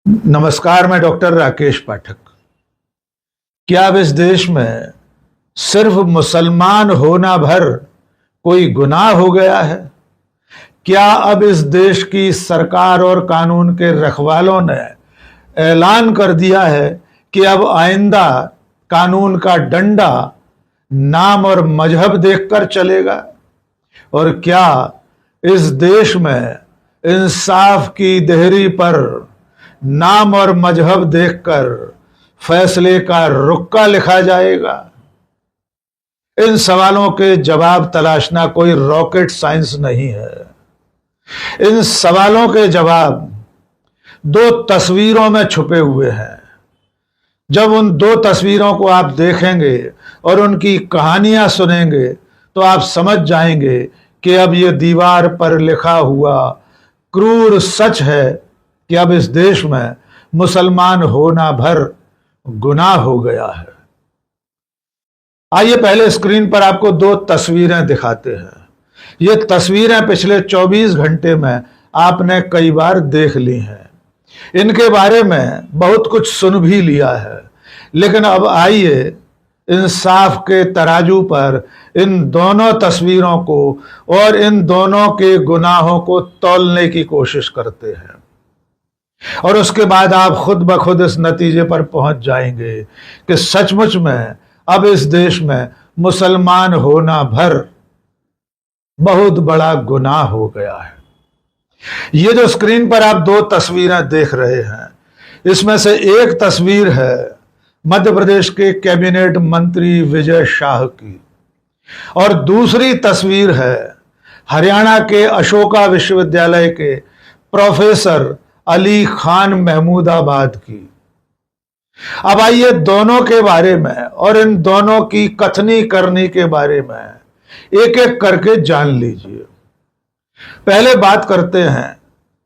नमस्कार, मैं डॉक्टर राकेश पाठक। क्या अब इस देश में सिर्फ मुसलमान होना भर कोई गुनाह हो गया है? क्या अब इस देश की सरकार और कानून के रखवालों ने ऐलान कर दिया है कि अब आइंदा कानून का डंडा नाम और मजहब देखकर चलेगा? और क्या इस देश में इंसाफ की देहरी पर नाम और मजहब देखकर फैसले का रुक्का लिखा जाएगा? इन सवालों के जवाब तलाशना कोई रॉकेट साइंस नहीं है। इन सवालों के जवाब दो तस्वीरों में छुपे हुए हैं। जब उन दो तस्वीरों को आप देखेंगे और उनकी कहानियां सुनेंगे तो आप समझ जाएंगे कि अब यह दीवार पर लिखा हुआ क्रूर सच है कि अब इस देश में मुसलमान होना भर गुनाह हो गया है। आइए पहले स्क्रीन पर आपको दो तस्वीरें दिखाते हैं। ये तस्वीरें पिछले 24 घंटे में आपने कई बार देख ली हैं। इनके बारे में बहुत कुछ सुन भी लिया है, लेकिन अब आइए इंसाफ के तराजू पर इन दोनों तस्वीरों को और इन दोनों के गुनाहों को तौलने की कोशिश करते हैं। और उसके बाद आप खुद ब खुद इस नतीजे पर पहुंच जाएंगे कि सचमुच में अब इस देश में मुसलमान होना भर बहुत बड़ा गुनाह हो गया है। ये जो स्क्रीन पर आप दो तस्वीरें देख रहे हैं, इसमें से एक तस्वीर है मध्य प्रदेश के कैबिनेट मंत्री विजय शाह की और दूसरी तस्वीर है हरियाणा के अशोका विश्वविद्यालय के प्रोफेसर अली खान महमूदाबाद की। अब आइए दोनों के बारे में और इन दोनों की कथनी करनी के बारे में एक एक करके जान लीजिए। पहले बात करते हैं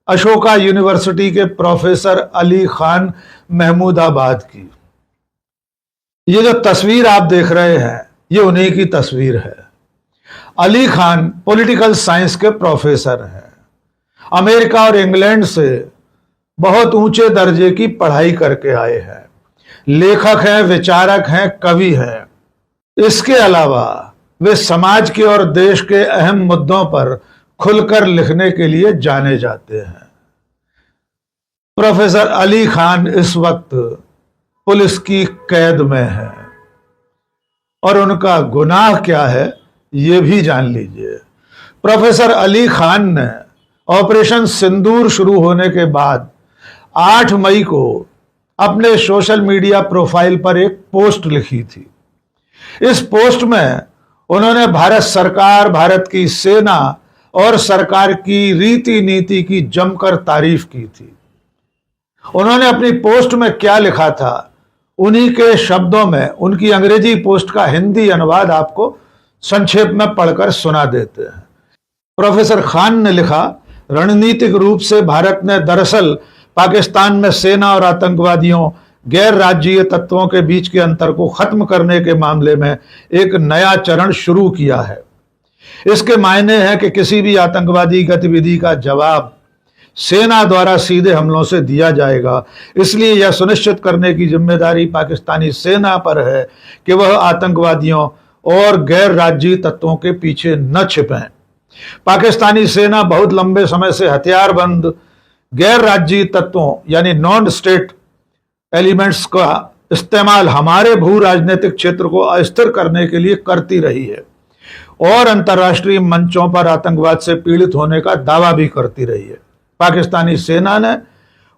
अशोका यूनिवर्सिटी के प्रोफेसर अली खान महमूदाबाद की। ये जो तस्वीर आप देख रहे हैं, ये उन्हीं की तस्वीर है। अली खान पॉलिटिकल साइंस के प्रोफेसर हैं। अमेरिका और इंग्लैंड से बहुत ऊंचे दर्जे की पढ़ाई करके आए हैं। लेखक हैं, विचारक हैं, कवि हैं। इसके अलावा वे समाज के और देश के अहम मुद्दों पर खुलकर लिखने के लिए जाने जाते हैं। प्रोफेसर अली खान इस वक्त पुलिस की कैद में है और उनका गुनाह क्या है ये भी जान लीजिए। प्रोफेसर अली खान ने ऑपरेशन सिंदूर शुरू होने के बाद 8 मई को अपने सोशल मीडिया प्रोफाइल पर एक पोस्ट लिखी थी। इस पोस्ट में उन्होंने भारत सरकार, भारत की सेना और सरकार की रीति नीति की जमकर तारीफ की थी। उन्होंने अपनी पोस्ट में क्या लिखा था, उन्हीं के शब्दों में उनकी अंग्रेजी पोस्ट का हिंदी अनुवाद आपको संक्षेप में पढ़कर सुना देते हैं। प्रोफेसर खान ने लिखा, रणनीतिक रूप से भारत ने दरअसल पाकिस्तान में सेना और आतंकवादियों, गैर राज्यीय तत्वों के बीच के अंतर को खत्म करने के मामले में एक नया चरण शुरू किया है। इसके मायने हैं कि किसी भी आतंकवादी गतिविधि का जवाब सेना द्वारा सीधे हमलों से दिया जाएगा। इसलिए यह सुनिश्चित करने की जिम्मेदारी पाकिस्तानी सेना पर है कि वह आतंकवादियों और गैर राज्यीय तत्वों के पीछे न छिपें। पाकिस्तानी सेना बहुत लंबे समय से हथियारबंद गैर राज्यीय तत्वों यानी नॉन स्टेट एलिमेंट्स का इस्तेमाल हमारे भू राजनीतिक क्षेत्र को अस्थिर करने के लिए करती रही है और अंतर्राष्ट्रीय मंचों पर आतंकवाद से पीड़ित होने का दावा भी करती रही है। पाकिस्तानी सेना ने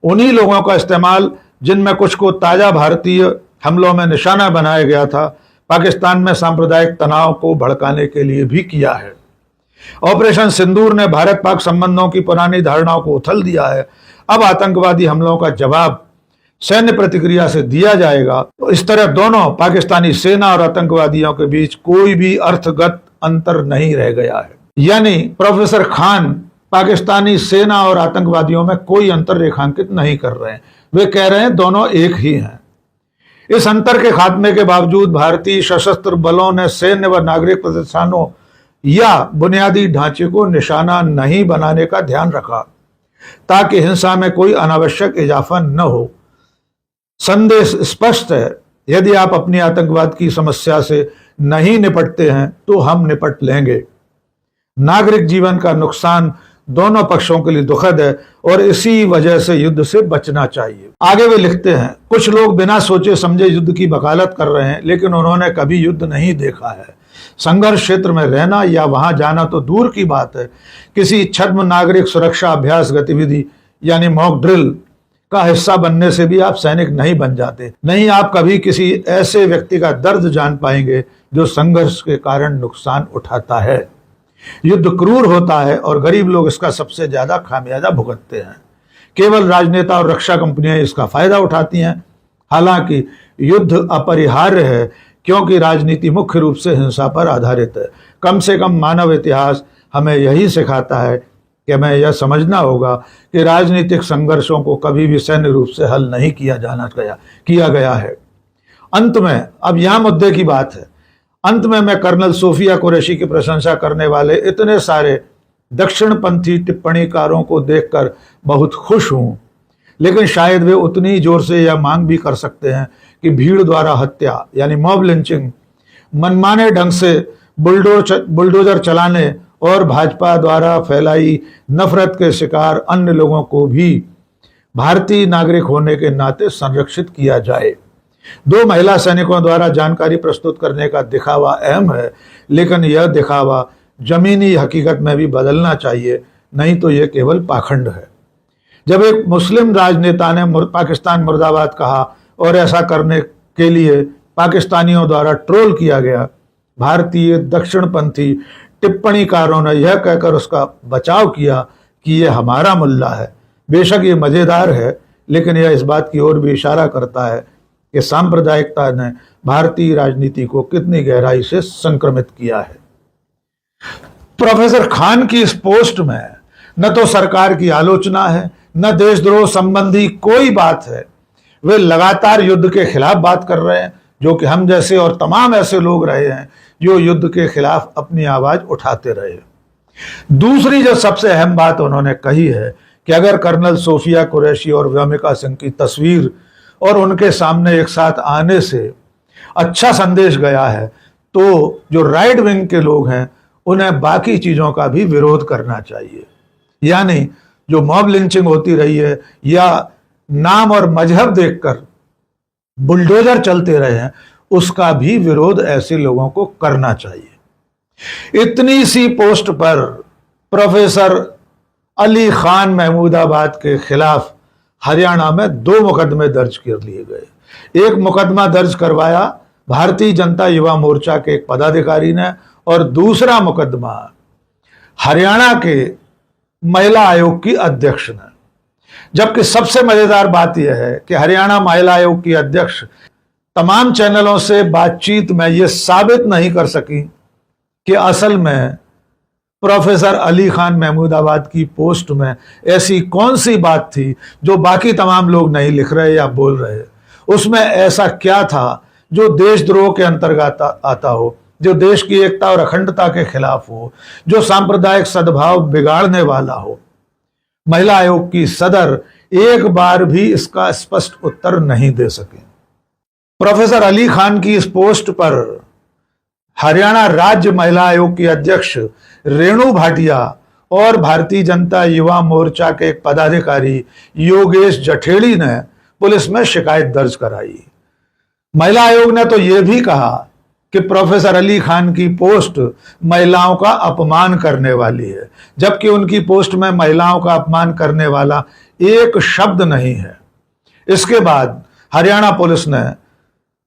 उन्हीं लोगों का इस्तेमाल, जिनमें कुछ को ताजा भारतीय हमलों में निशाना बनाया गया था, पाकिस्तान में सांप्रदायिक तनाव को भड़काने के लिए भी किया है। ऑपरेशन सिंदूर ने भारत पाक संबंधों की पुरानी धारणाओं को उथल दिया है। अब आतंकवादी हमलों का जवाब सैन्य प्रतिक्रिया से दिया जाएगा। तो इस तरह दोनों पाकिस्तानी सेना और आतंकवादियों के बीच कोई भी अर्थगत अंतर नहीं रह गया है। यानी प्रोफेसर खान पाकिस्तानी सेना और आतंकवादियों में कोई अंतर रेखांकित नहीं कर रहे हैं। वे कह रहे हैं दोनों एक ही हैं। इस अंतर के खात्मे के बावजूद भारतीय सशस्त्र बलों ने सैन्य व नागरिक प्रतिष्ठानों या बुनियादी ढांचे को निशाना नहीं बनाने का ध्यान रखा ताकि हिंसा में कोई अनावश्यक इजाफा न हो। संदेश स्पष्ट है, यदि आप अपनी आतंकवाद की समस्या से नहीं निपटते हैं तो हम निपट लेंगे। नागरिक जीवन का नुकसान दोनों पक्षों के लिए दुखद है और इसी वजह से युद्ध से बचना चाहिए। आगे वे लिखते हैं, कुछ लोग बिना सोचे समझे युद्ध की वकालत कर रहे हैं, लेकिन उन्होंने कभी युद्ध नहीं देखा है। संघर्ष क्षेत्र में रहना या वहां जाना तो दूर की बात है, किसी छद्म नागरिक सुरक्षा अभ्यास गतिविधि यानी मॉक ड्रिल का हिस्सा बनने से भी आप सैनिक नहीं बन जाते। नहीं आप कभी किसी ऐसे व्यक्ति का दर्द जान पाएंगे जो संघर्ष के कारण नुकसान उठाता है। युद्ध क्रूर होता है और गरीब लोग इसका सबसे ज्यादा खामियाजा भुगतते हैं। केवल राजनेता और रक्षा कंपनियां इसका फायदा उठाती हैं। हालांकि युद्ध अपरिहार्य है क्योंकि राजनीति मुख्य रूप से हिंसा पर आधारित है। कम से कम मानव इतिहास हमें यही सिखाता है कि हमें यह समझना होगा कि राजनीतिक संघर्षों को कभी भी सैन्य रूप से हल नहीं किया गया है। अंत में अब यहां मुद्दे की बात है। अंत में मैं कर्नल सोफिया कुरैशी की प्रशंसा करने वाले इतने सारे दक्षिणपंथी टिप्पणीकारों को देखकर बहुत खुश हूं, लेकिन शायद वे उतनी जोर से यह मांग भी कर सकते हैं कि भीड़ द्वारा हत्या यानी मॉब लिंचिंग, मनमाने ढंग से बुलडोजर चलाने और भाजपा द्वारा फैलाई नफरत के शिकार अन्य लोगों को भी भारतीय नागरिक होने के नाते संरक्षित किया जाए। 2 महिला सैनिकों द्वारा जानकारी प्रस्तुत करने का दिखावा अहम है, लेकिन यह दिखावा जमीनी हकीकत में भी बदलना चाहिए, नहीं तो यह केवल पाखंड है। जब एक मुस्लिम राजनेता ने पाकिस्तान मुर्दाबाद कहा और ऐसा करने के लिए पाकिस्तानियों द्वारा ट्रोल किया गया, भारतीय दक्षिणपंथी टिप्पणीकारों ने यह कहकर उसका बचाव किया कि यह हमारा मुल्ला है। बेशक ये मजेदार है, लेकिन यह इस बात की ओर भी इशारा करता है कि सांप्रदायिकता ने भारतीय राजनीति को कितनी गहराई से संक्रमित किया है। प्रोफेसर खान की इस पोस्ट में न तो सरकार की आलोचना है, न देशद्रोह संबंधी कोई बात है। वे लगातार युद्ध के खिलाफ बात कर रहे हैं, जो कि हम जैसे और तमाम ऐसे लोग रहे हैं जो युद्ध के खिलाफ अपनी आवाज उठाते रहे। दूसरी जो सबसे अहम बात उन्होंने कही है कि अगर कर्नल सोफिया कुरैशी और व्योमिका सिंह की तस्वीर और उनके सामने एक साथ आने से अच्छा संदेश गया है, तो जो राइट विंग के लोग हैं उन्हें बाकी चीजों का भी विरोध करना चाहिए। यानी जो मॉब लिंचिंग होती रही है या नाम और मजहब देखकर बुलडोजर चलते रहे हैं, उसका भी विरोध ऐसे लोगों को करना चाहिए। इतनी सी पोस्ट पर प्रोफेसर अली खान महमूदाबाद के खिलाफ हरियाणा में 2 मुकदमे दर्ज कर लिए गए। एक मुकदमा दर्ज करवाया भारतीय जनता युवा मोर्चा के एक पदाधिकारी ने और दूसरा मुकदमा हरियाणा के महिला आयोग की अध्यक्ष ने। जबकि सबसे मजेदार बात यह है कि हरियाणा महिला आयोग की अध्यक्ष तमाम चैनलों से बातचीत में यह साबित नहीं कर सकी कि असल में प्रोफेसर अली खान महमूदाबाद की पोस्ट में ऐसी कौन सी बात थी जो बाकी तमाम लोग नहीं लिख रहे या बोल रहे। उसमें ऐसा क्या था जो देशद्रोह के अंतर्गत आता हो, जो देश की एकता और अखंडता के खिलाफ हो, जो सांप्रदायिक सद्भाव बिगाड़ने वाला हो। महिला आयोग की सदर एक बार भी इसका स्पष्ट उत्तर नहीं दे सके। प्रोफेसर अली खान की इस पोस्ट पर हरियाणा राज्य महिला आयोग की अध्यक्ष रेणु भाटिया और भारतीय जनता युवा मोर्चा के एक पदाधिकारी योगेश जठेड़ी ने पुलिस में शिकायत दर्ज कराई। महिला आयोग ने तो यह भी कहा कि प्रोफेसर अली खान की पोस्ट महिलाओं का अपमान करने वाली है, जबकि उनकी पोस्ट में महिलाओं का अपमान करने वाला एक शब्द नहीं है। इसके बाद हरियाणा पुलिस ने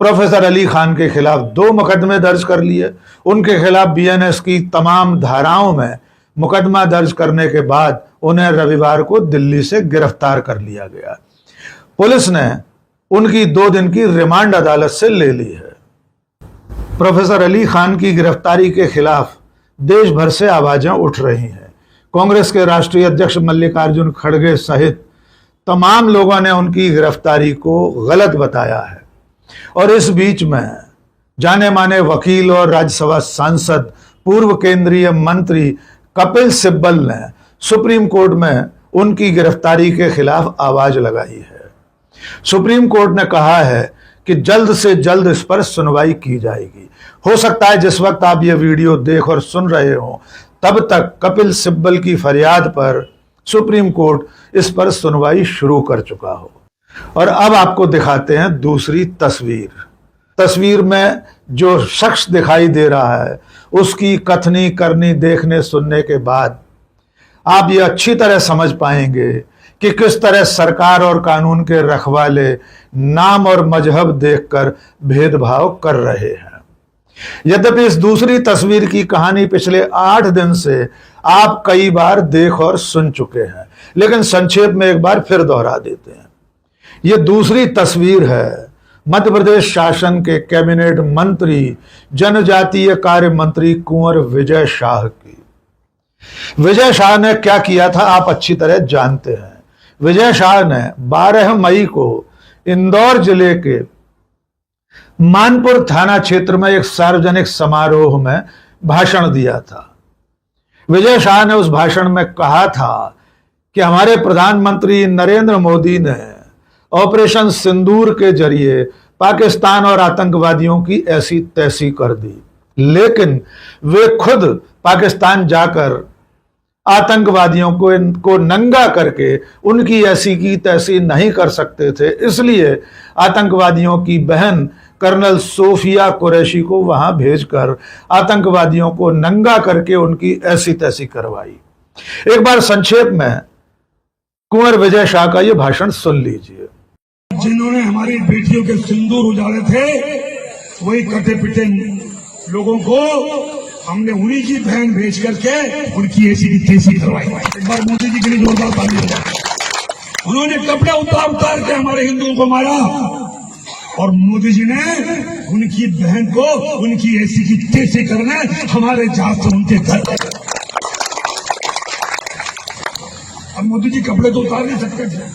प्रोफेसर अली खान के खिलाफ 2 मुकदमे दर्ज कर लिए। उनके खिलाफ बीएनएस की तमाम धाराओं में मुकदमा दर्ज करने के बाद उन्हें रविवार को दिल्ली से गिरफ्तार कर लिया गया। पुलिस ने उनकी 2 दिन की रिमांड अदालत से ले ली है। प्रोफेसर अली खान की गिरफ्तारी के खिलाफ देश भर से आवाजें उठ रही हैं। कांग्रेस के राष्ट्रीय अध्यक्ष मल्लिकार्जुन खड़गे सहित तमाम लोगों ने उनकी गिरफ्तारी को गलत बताया है। और इस बीच में जाने माने वकील और राज्यसभा सांसद पूर्व केंद्रीय मंत्री कपिल सिब्बल ने सुप्रीम कोर्ट में उनकी गिरफ्तारी के खिलाफ आवाज लगाई है। सुप्रीम कोर्ट ने कहा है कि जल्द से जल्द इस पर सुनवाई की जाएगी। हो सकता है जिस वक्त आप ये वीडियो देख और सुन रहे हो तब तक कपिल सिब्बल की फरियाद पर सुप्रीम कोर्ट इस पर सुनवाई शुरू कर चुका हो। और अब आपको दिखाते हैं दूसरी तस्वीर। तस्वीर में जो शख्स दिखाई दे रहा है उसकी कथनी करनी देखने सुनने के बाद आप ये अच्छी तरह समझ पाएंगे कि किस तरह सरकार और कानून के रखवाले नाम और मजहब देखकर भेदभाव कर रहे हैं। यद्यपि इस दूसरी तस्वीर की कहानी पिछले 8 दिन से आप कई बार देख और सुन चुके हैं, लेकिन संक्षेप में एक बार फिर दोहरा देते हैं। यह दूसरी तस्वीर है मध्य प्रदेश शासन के कैबिनेट मंत्री जनजातीय कार्य मंत्री कुंवर विजय शाह की। विजय शाह ने क्या किया था आप अच्छी तरह जानते हैं। विजय शाह ने 12 मई को इंदौर जिले के मानपुर थाना क्षेत्र में एक सार्वजनिक समारोह में भाषण दिया था। विजय शाह ने उस भाषण में कहा था कि हमारे प्रधानमंत्री नरेंद्र मोदी ने ऑपरेशन सिंदूर के जरिए पाकिस्तान और आतंकवादियों की ऐसी तैसी कर दी, लेकिन वे खुद पाकिस्तान जाकर आतंकवादियों को नंगा करके उनकी ऐसी की तैसी नहीं कर सकते थे, इसलिए आतंकवादियों की बहन कर्नल सोफिया कुरैशी को वहां भेजकर आतंकवादियों को नंगा करके उनकी ऐसी तैसी करवाई। एक बार संक्षेप में कुंवर विजय शाह का यह भाषण सुन लीजिए। जिन्होंने हमारी बेटियों के सिंदूर उजाड़े थे वही कटे पिटे लोगों को हमने उन्हीं की बहन भेज करके उनकी ऐसी की तैसी करवाई। एक बार मोदी जी के लिए जोरदार ताली हो जाए। उन्होंने कपड़े उतार के हमारे हिंदुओं को मारा और मोदी जी ने उनकी बहन को उनकी ऐसी की तैसी करने हमारे जहाज से उनके घर। अब मोदी जी कपड़े तो उतार नहीं सकते थे,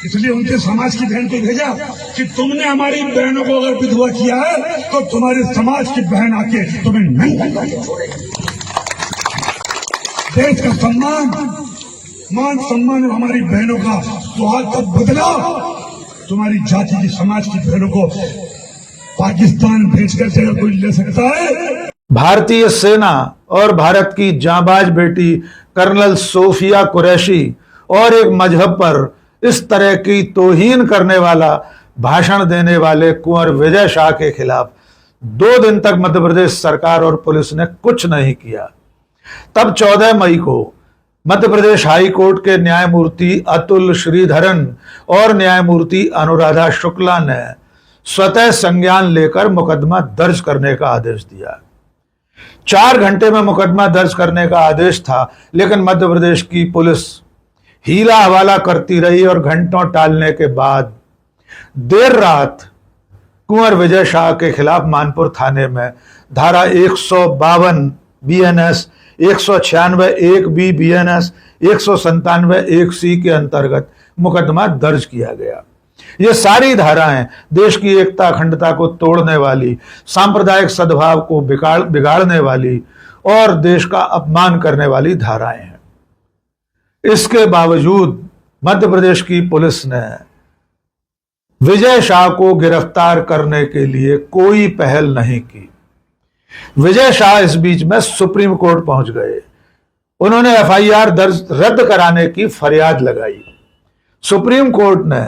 इसलिए उनके समाज की बहन को भेजा कि तुमने हमारी बहनों को अगर विधवा किया है तो तुम्हारे समाज की बहन आके तुम्हें नंगा करके छोड़ेगी। देश का सम्मान मान सम्मान हमारी बहनों का सुहाग का बदला तुम्हारी जाति की समाज की बहनों को पाकिस्तान भेजकर से कोई ले सकता है। भारतीय सेना और भारत की जांबाज बेटी कर्नल सोफिया कुरैशी और एक मजहब पर इस तरह की तौहीन करने वाला भाषण देने वाले कुंवर विजय शाह के खिलाफ 2 दिन तक मध्य प्रदेश सरकार और पुलिस ने कुछ नहीं किया। तब 14 मई को मध्य प्रदेश हाई कोर्ट के न्यायमूर्ति अतुल श्रीधरन और न्यायमूर्ति अनुराधा शुक्ला ने स्वतः संज्ञान लेकर मुकदमा दर्ज करने का आदेश दिया। 4 घंटे में मुकदमा दर्ज करने का आदेश था, लेकिन मध्य प्रदेश की पुलिस हीला हवाला करती रही और घंटों टालने के बाद देर रात कुंवर विजय शाह के खिलाफ मानपुर थाने में धारा 152 बीएनएस, 196 1 बीएनएस, 197 1 के अंतर्गत मुकदमा दर्ज किया गया। ये सारी धाराएं देश की एकता अखंडता को तोड़ने वाली, सांप्रदायिक सद्भाव को बिगाड़ने वाली और देश का अपमान करने वाली धाराएं हैं। इसके बावजूद मध्य प्रदेश की पुलिस ने विजय शाह को गिरफ्तार करने के लिए कोई पहल नहीं की। विजय शाह इस बीच में सुप्रीम कोर्ट पहुंच गए। उन्होंने एफआईआर दर्ज रद्द कराने की फरियाद लगाई। सुप्रीम कोर्ट ने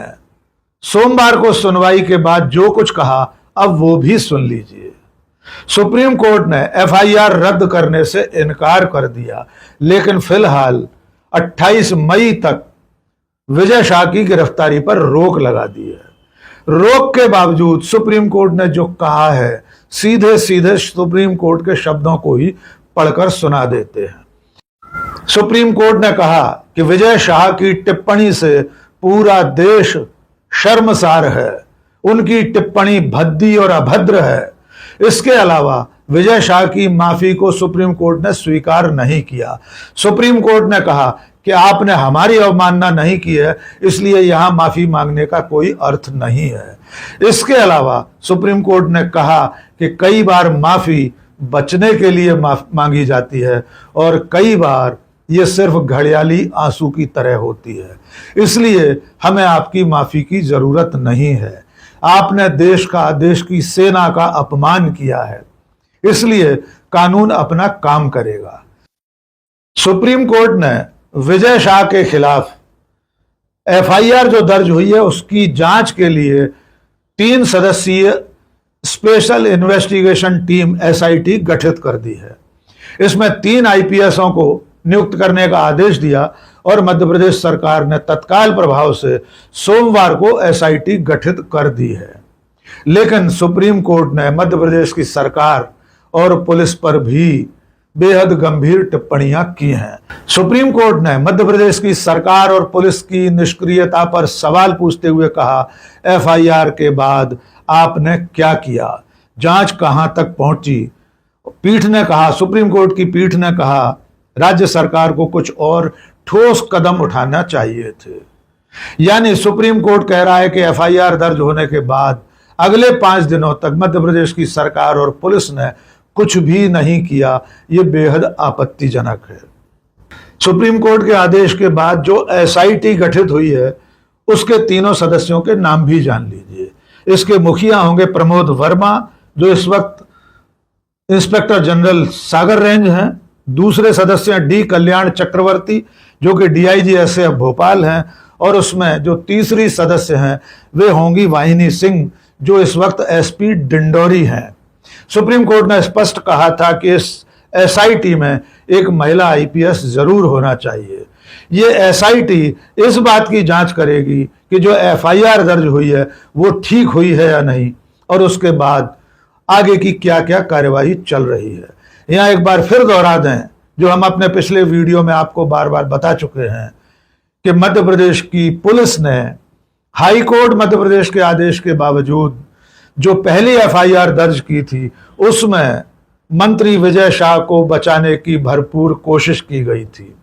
सोमवार को सुनवाई के बाद जो कुछ कहा अब वो भी सुन लीजिए। सुप्रीम कोर्ट ने एफआईआर रद्द करने से इनकार कर दिया, लेकिन फिलहाल 28 मई तक विजय शाह की गिरफ्तारी पर रोक लगा दी है। रोक के बावजूद सुप्रीम कोर्ट ने जो कहा है सीधे सीधे सुप्रीम कोर्ट के शब्दों को ही पढ़कर सुना देते हैं। सुप्रीम कोर्ट ने कहा कि विजय शाह की टिप्पणी से पूरा देश शर्मसार है। उनकी टिप्पणी भद्दी और अभद्र है। इसके अलावा विजय शाह की माफी को सुप्रीम कोर्ट ने स्वीकार नहीं किया। सुप्रीम कोर्ट ने कहा कि आपने हमारी अवमानना नहीं की है, इसलिए यहां माफी मांगने का कोई अर्थ नहीं है। इसके अलावा सुप्रीम कोर्ट ने कहा कि कई बार माफी बचने के लिए मांगी जाती है और कई बार ये सिर्फ घड़ियाली आंसू की तरह होती है। इसलिए हमें आपकी माफी की जरूरत नहीं है। आपने देश की सेना का अपमान किया है, इसलिए कानून अपना काम करेगा। सुप्रीम कोर्ट ने विजय शाह के खिलाफ एफआईआर जो दर्ज हुई है उसकी जांच के लिए 3 सदस्यीय स्पेशल इन्वेस्टिगेशन टीम एसआईटी गठित कर दी है। इसमें 3 आईपीएसों को नियुक्त करने का आदेश दिया और मध्य प्रदेश सरकार ने तत्काल प्रभाव से सोमवार को एसआईटी गठित कर दी है। लेकिन सुप्रीम कोर्ट ने मध्य प्रदेश की सरकार और पुलिस पर भी बेहद गंभीर टिप्पणियां की हैं। सुप्रीम कोर्ट ने मध्य प्रदेश की सरकार और पुलिस की निष्क्रियता पर सवाल पूछते हुए कहा, एफआईआर के बाद आपने क्या किया, जांच कहां तक पहुंची। पीठ ने कहा, सुप्रीम कोर्ट की पीठ ने कहा, राज्य सरकार को कुछ और ठोस कदम उठाना चाहिए थे। यानी सुप्रीम कोर्ट कह रहा है कि एफआईआर दर्ज होने के बाद अगले 5 दिनों तक मध्य प्रदेश की सरकार और पुलिस ने कुछ भी नहीं किया। यह बेहद आपत्तिजनक है। सुप्रीम कोर्ट के आदेश के बाद जो एसआईटी गठित हुई है उसके 3 सदस्यों के नाम भी जान लीजिए। इसके मुखिया होंगे प्रमोद वर्मा, जो इस वक्त इंस्पेक्टर जनरल सागर रेंज हैं। दूसरे सदस्य डी कल्याण चक्रवर्ती, जो कि डीआईजी एसएफ भोपाल हैं। और उसमें जो तीसरी सदस्य हैं वे होंगी वाहिनी सिंह, जो इस वक्त एसपी डिंडोरी हैं। सुप्रीम कोर्ट ने स्पष्ट कहा था कि इस एसआईटी में एक महिला आईपीएस जरूर होना चाहिए। ये एसआईटी इस बात की जांच करेगी कि जो एफआईआर दर्ज हुई है वो ठीक हुई है या नहीं, और उसके बाद आगे की क्या क्या कार्यवाही चल रही है। यहां एक बार फिर दोहरा दें, जो हम अपने पिछले वीडियो में आपको बार बार बता चुके हैं, कि मध्य प्रदेश की पुलिस ने हाई कोर्ट मध्य प्रदेश के आदेश के बावजूद जो पहली एफआईआर दर्ज की थी उसमें मंत्री विजय शाह को बचाने की भरपूर कोशिश की गई थी।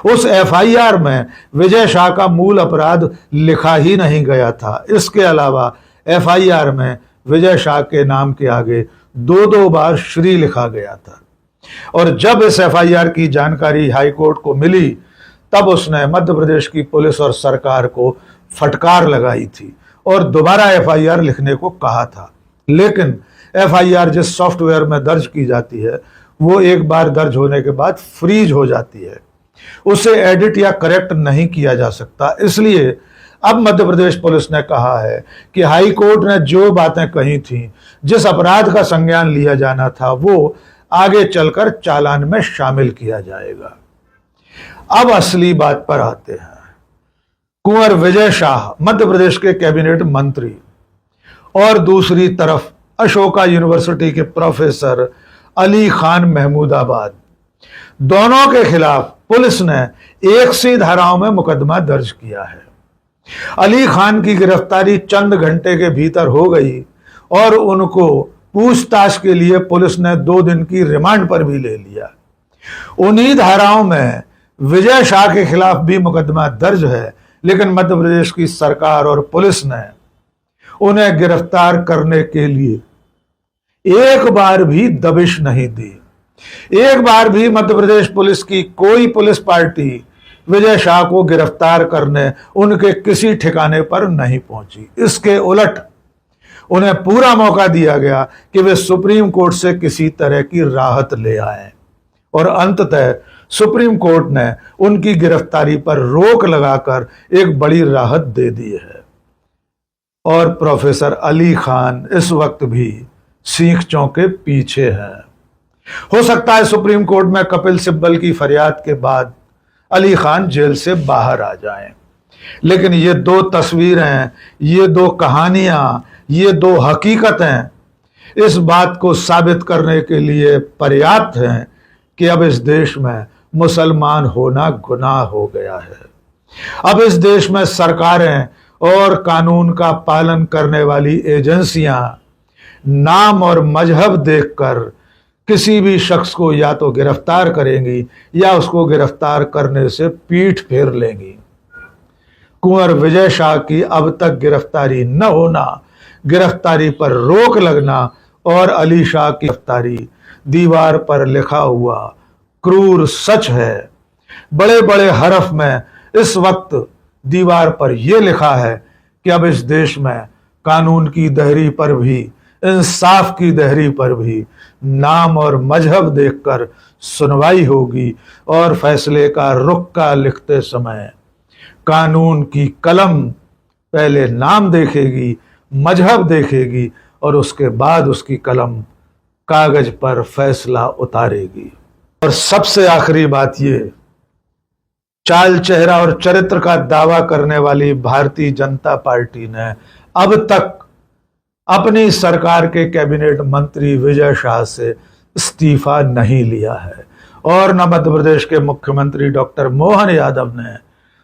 उस एफआईआर में विजय शाह का मूल अपराध लिखा ही नहीं गया था। इसके अलावा एफआईआर में विजय शाह के नाम के आगे 2 बार श्री लिखा गया था। और जब इस एफआईआर की जानकारी हाईकोर्ट को मिली तब उसने मध्य प्रदेश की पुलिस और सरकार को फटकार लगाई थी और दोबारा एफआईआर लिखने को कहा था। लेकिन एफआईआर जिस सॉफ्टवेयर में दर्ज की जाती है वो एक बार दर्ज होने के बाद फ्रीज हो जाती है, उसे एडिट या करेक्ट नहीं किया जा सकता। इसलिए अब मध्य प्रदेश पुलिस ने कहा है कि हाई कोर्ट ने जो बातें कही थी, जिस अपराध का संज्ञान लिया जाना था, वो आगे चलकर चालान में शामिल किया जाएगा। अब असली बात पर आते हैं। कुंवर विजय शाह मध्य प्रदेश के कैबिनेट मंत्री और दूसरी तरफ अशोका यूनिवर्सिटी के प्रोफेसर अली खान महमूदाबाद, दोनों के खिलाफ पुलिस ने 1 सी धाराओं में मुकदमा दर्ज किया है। अली खान की गिरफ्तारी चंद घंटे के भीतर हो गई और उनको पूछताछ के लिए पुलिस ने 2 दिन की रिमांड पर भी ले लिया। उन्हीं धाराओं में विजय शाह के खिलाफ भी मुकदमा दर्ज है, लेकिन मध्य प्रदेश की सरकार और पुलिस ने उन्हें गिरफ्तार करने के लिए एक बार भी दबिश नहीं दी। एक बार भी मध्य प्रदेश पुलिस की कोई पुलिस पार्टी विजय शाह को गिरफ्तार करने उनके किसी ठिकाने पर नहीं पहुंची। इसके उलट उन्हें पूरा मौका दिया गया कि वे सुप्रीम कोर्ट से किसी तरह की राहत ले आए, और अंततः सुप्रीम कोर्ट ने उनकी गिरफ्तारी पर रोक लगाकर एक बड़ी राहत दे दी है। और प्रोफेसर अली खान इस वक्त भी सींखों के पीछे हैं। हो सकता है सुप्रीम कोर्ट में कपिल सिब्बल की फरियाद के बाद अली खान जेल से बाहर आ जाएं, लेकिन ये 2 तस्वीरें, ये 2 कहानियां, ये 2 हकीकतें इस बात को साबित करने के लिए पर्याप्त हैं कि अब इस देश में मुसलमान होना गुनाह हो गया है। अब इस देश में सरकारें और कानून का पालन करने वाली एजेंसियां नाम और मजहब देखकर किसी भी शख्स को या तो गिरफ्तार करेंगी या उसको गिरफ्तार करने से पीठ फेर लेंगी। कुंवर विजय शाह की अब तक गिरफ्तारी न होना, गिरफ्तारी पर रोक लगना और अली शाह की गिरफ्तारी दीवार पर लिखा हुआ क्रूर सच है बड़े बड़े हरफ में इस वक्त दीवार पर यह लिखा है कि अब इस देश में कानून की दहरी पर भी, इंसाफ की दहरी पर भी नाम और मजहब देखकर सुनवाई होगी और फैसले का रुक्का लिखते समय कानून की कलम पहले नाम देखेगी, मजहब देखेगी और उसके बाद उसकी कलम कागज पर फैसला उतारेगी। और सबसे आखिरी बात ये, चाल चेहरा और चरित्र का दावा करने वाली भारतीय जनता पार्टी ने अब तक अपनी सरकार के कैबिनेट मंत्री विजय शाह से इस्तीफा नहीं लिया है और न मध्य प्रदेश के मुख्यमंत्री डॉक्टर मोहन यादव ने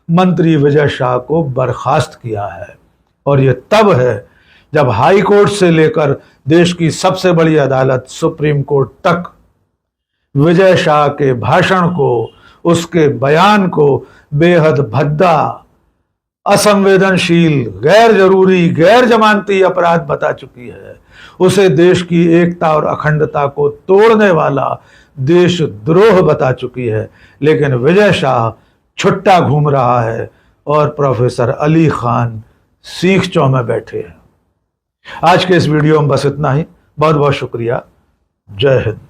मंत्री विजय शाह को बर्खास्त किया है। और यह तब है जब हाई कोर्ट से लेकर देश की सबसे बड़ी अदालत सुप्रीम कोर्ट तक विजय शाह के भाषण को, उसके बयान को बेहद भद्दा, असंवेदनशील, गैर जरूरी, गैर जमानती अपराध बता चुकी है। उसे देश की एकता और अखंडता को तोड़ने वाला देशद्रोह बता चुकी है। लेकिन विजय शाह छुट्टा घूम रहा है और प्रोफेसर अली खान सीख चौ में बैठे हैं। आज के इस वीडियो में बस इतना ही। बहुत बहुत शुक्रिया। जय हिंद।